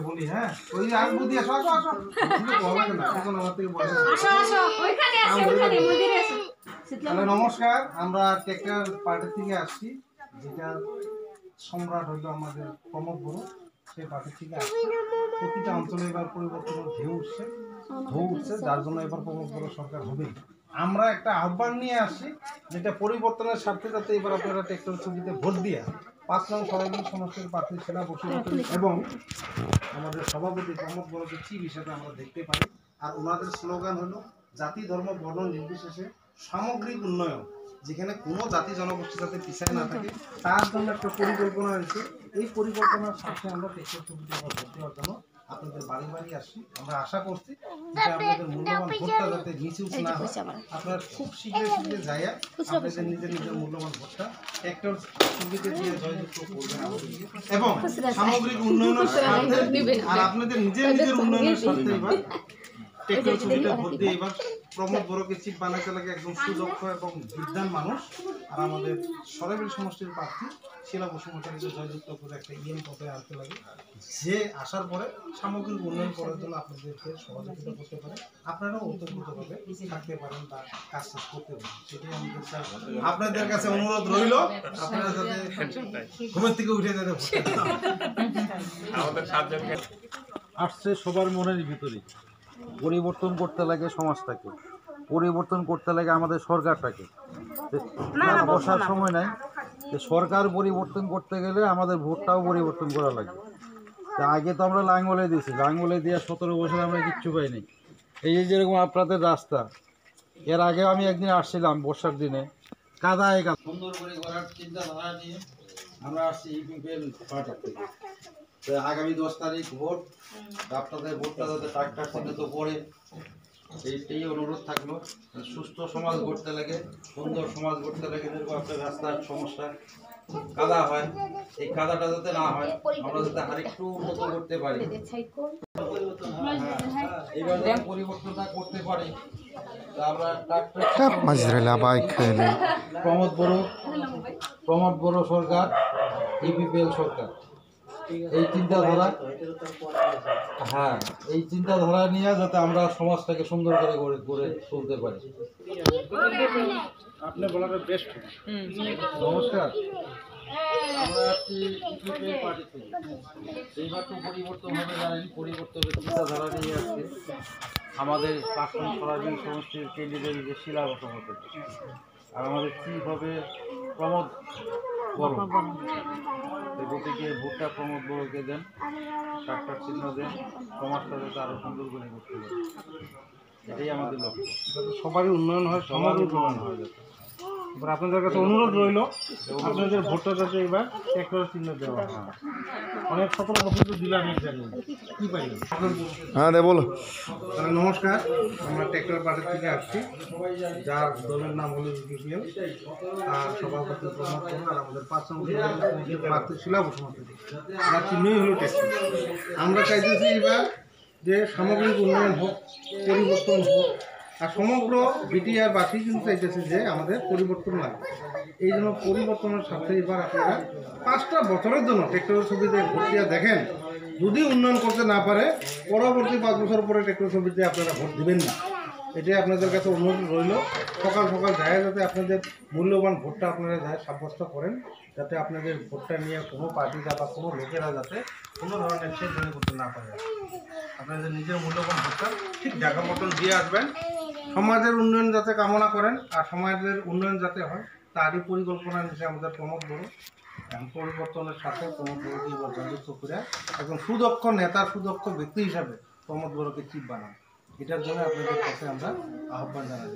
বলি হ্যাঁ ওই আর বুদ্ধি আসো আসো আসো না এখন আমার থেকে বলে হ্যালো নমস্কার আমরা ট্রেক্টর পার্টি থেকে আসছি যেটা সম্রাট হইল আমাদের প্রমোদ বড় সেই পার্টি থেকে আসছি প্রতিটা অঞ্চলে এবার পরিবর্তনের ঢেউ উঠছে যার জন্য এবার প্রমোদ বড় সরকার হবে আমরা একটা আহ্বান নিয়ে আসছি যেটা পরিবর্তনের স্বার্থে যাতে এবার আপনারা ট্রেক্টর ছবিতে ভোট দিয়ে ৫ নং সরাইল সমষ্টির প্রার্থী সেনা বসুমতী এবং আমাদের সভাপতি প্রমোদ বড়কে চিফ হিসেবে আমরা দেখতে পাই আর ওনাদের স্লোগান হলো জাতি ধর্ম বর্ণ নির্বিশেষে সামগ্রিক উন্নয়ন যেখানে কোনো জাতি জনগোষ্ঠী যাতে পিছায় না থাকে তার জন্য একটা পরিকল্পনা রয়েছে এই পরিকল্পনার সাথে আমরা ট্রেক্টর ছবিতে ভোট দেওয়ার জন্য আপনাদের বাড়ি বাড়ি আসছি আমরা আশা করছি যে আপনাদের মূল্যবান ভোটটা যাতে মিসইউজ না হয় আপনারা খুব শীঘ্রই যাইয়া আপনাদের নিজের মূল্যবান ভোটটা ট্রেক্টর ছবিতে দিয়ে জয়যুক্ত করবেন এবং সামগ্রিক উন্নয়নের স্বার্থে আর আপনাদের নিজের উন্নয়নের স্বার্থে এবার ট্রেক্টর ছবিটা ভোট দিয়ে এবার প্রমোদ বড়কে চিফ বানাতে লাগে একদম সুদক্ষ এবং বিদ্বান মানুষ আর আমাদের সরাইল সমষ্টির প্রার্থী শিলা বসুমতীকে জয়যুক্ত করে একটা পথে আনতে লাগে যে আসার পরে সামগ্রিক উন্নয়ন করার জন্য আপনাদেরকে সহযোগিতা করতে পারে আপনারাও ওতপ্রোতভাবে থাকতে পারেন বা কাজ করতে পারেন সেটাই আমাদের আপনাদের কাছে অনুরোধ রইল আপনারা যাতে ঘুমের থেকে উঠে যেতে আমাদের আসছে সবার মনের ভিতরে পরিবর্তন করতে লাগে সমাজটাকে পরিবর্তন করতে লাগে আমাদের সরকারটাকে বসার সময় নাই যে সরকার পরিবর্তন করতে গেলে আমাদের ভোটটাও পরিবর্তন করা লাগে আগে তো আমরা লাঙ্গলে দিয়েছি লাঙ্গলে দিয়ে 17 বছর আমরা কিচ্ছু পাইনি এই যে যেরকম আপনাদের রাস্তা এর আগেও আমি একদিন আসছিলাম বর্ষার দিনে কাদায় সুন্দর করে করার চিন্তাধারা নিয়ে আমরা আসছি ইউপিপিএল পার্টি থেকে তো আগামী 10 তারিখ ভোট আপনাদের ভোটটা যাতে টাকটাক চিহ্নিত তো পড়ে এইটাই অনুরোধ থাকলো সুস্থ সমাজ গড়তে লাগে সুন্দর সমাজ গড়তে লাগে যেরকম আপনার রাস্তার সমস্যা কাদা হয় এই কাদাটা যাতে না হয় আমরা যাতে আরেকটু উন্নত করতে পারি এইভাবে পরিবর্তনটা করতে পারি আমরা প্রমোদ বড় সরকার ইউপিপিএল সরকার এই চিন্তাধারা হ্যাঁ এই চিন্তাধারা নিয়ে যাতে আমরা সমাজটাকে সুন্দর করে গড়ে তুলতে পারি আপনি বলাটা বেস্ট নমস্কার আমরা একটি ইউপিপিএল পার্টি থেকে এইবার তো পরিবর্তন হবে জানেন পরিবর্তনের চিন্তাধারা নিয়ে আসছে আমাদের ৫ নং সরাইল সমষ্টির ক্যান্ডিডেট যে শিলা বসুমতী আর আমাদের চিফ হবে প্রমোদ বড় গতিকে ভোটটা প্রমোদ বড়কে দেন টাকটাক চিহ্ন দেন সমাজটা যাতে আরো সুন্দর করে করতে পারে এটাই আমাদের লক্ষ্য যাতে সবারই উন্নয়ন হয় সমাজের উন্নয়ন হয় যাতে এবার আপনাদের কাছে অনুরোধ রইল আপনাদের ভোটটা যাতে এবার ট্রেক্টর চিহ্ন দেওয়া হয় অনেক 17 বছর তো দিলাম জানি কি পাইলেন হ্যাঁ বলো নমস্কার আমরা ট্রেক্টর পার্টি থেকে আসছি যার দলের নাম হলো ইউপিপিএল আর সভাপতি প্রমোদ আর আমাদের ৫ নং প্রার্থী শিলা বসুমতী যার চিহ্নই হলো ট্রেক্টর আমরা চাইতেছি এবার যে সামগ্রিক উন্নয়ন হোক পরিবর্তন হোক আর সমগ্র বিটিআরবাসী কিন্তু চাইতেছে যে আমাদের পরিবর্তন লাগবে এই জন্য পরিবর্তনের সাথে এবার আপনারা 5টা বছরের জন্য ট্রেক্টরের ছবিতে ভোট দিয়ে দেখেন যদি উন্নয়ন করতে না পারে পরবর্তী 5 বছর পরে ট্রেক্টর ছবিতে আপনারা ভোট দিবেন না এটাই আপনাদের কাছে অনুরোধ রইল সকাল যায় যাতে আপনাদের মূল্যবান ভোটটা আপনারা যায় সাব্যস্ত করেন যাতে আপনাদের ভোটটা নিয়ে কোনো পার্টিরা বা কোনো লোকেরা যাতে কোনো ধরনের ছেড়ে করতে না পারে আপনাদের নিজের মূল্যবান ভোটটা ঠিক জায়গা মতন দিয়ে আসবেন সমাজের উন্নয়ন যাতে কামনা করেন আর সমাজের উন্নয়ন যাতে হয় তারই পরিকল্পনা নিচ্ছে আমাদের প্রমোদ বড় পরিবর্তনের সাথে প্রমোদ বড়কে এবার জয়যুক্ত করে একজন সুদক্ষ নেতা সুদক্ষ ব্যক্তি হিসাবে প্রমোদ বড়কে চিফ বানান এটার জন্য আপনাদের কাছে আমরা আহ্বান জানাই।